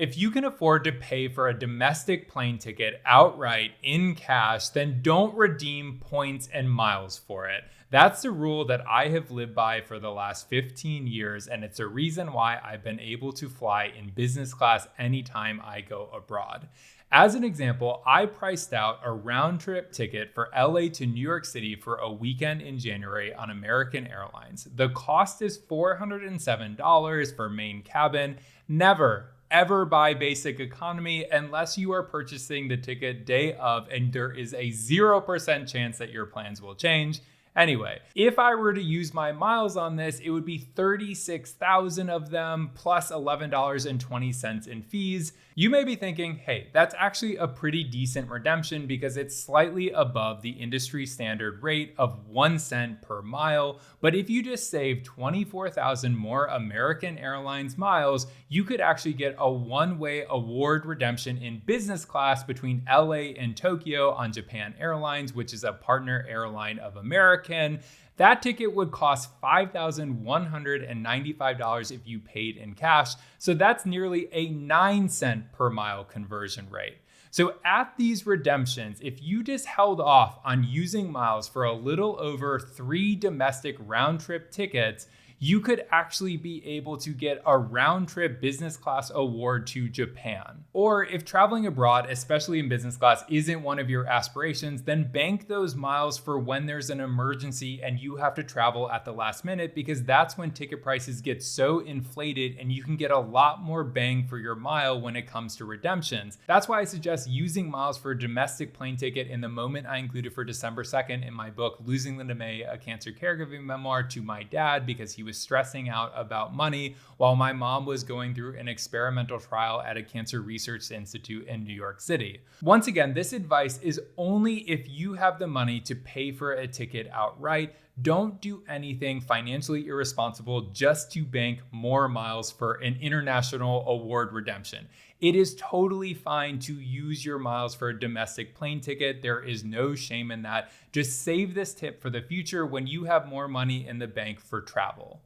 If you can afford to pay for a domestic plane ticket outright in cash, then don't redeem points and miles for it. That's the rule that I have lived by for the last 15 years, and it's a reason why I've been able to fly in business class anytime I go abroad. As an example, I priced out a round trip ticket for LA to New York City for a weekend in January on American Airlines. The cost is $407 for main cabin. Never, ever buy basic economy unless you are purchasing the ticket day of and there is a 0% chance that your plans will change. Anyway, if I were to use my miles on this, it would be 36,000 of them plus $11.20 in fees. You may be thinking, hey, that's actually a pretty decent redemption because it's slightly above the industry standard rate of 1 cent per mile. But if you just save 24,000 more American Airlines miles, you could actually get a one-way award redemption in business class between LA and Tokyo on Japan Airlines, which is a partner airline of American. That ticket would cost $5,195 if you paid in cash. So that's nearly a 9 cent per mile conversion rate. So at these redemptions, if you just held off on using miles for a little over 3 domestic round trip tickets, you could actually be able to get a round trip business class award to Japan. Or if traveling abroad, especially in business class, isn't one of your aspirations, then bank those miles for when there's an emergency and you have to travel at the last minute, because that's when ticket prices get so inflated and you can get a lot more bang for your mile when it comes to redemptions. That's why I suggest using miles for a domestic plane ticket in the moment I included for December 2nd in my book, Losing Linda May, a Cancer Caregiving Memoir, to my dad because he was stressing out about money while my mom was going through an experimental trial at a cancer research institute in New York City. Once again, this advice is only if you have the money to pay for a ticket outright. Don't do anything financially irresponsible just to bank more miles for an international award redemption. It is totally fine to use your miles for a domestic plane ticket. There is no shame in that. Just save this tip for the future when you have more money in the bank for travel.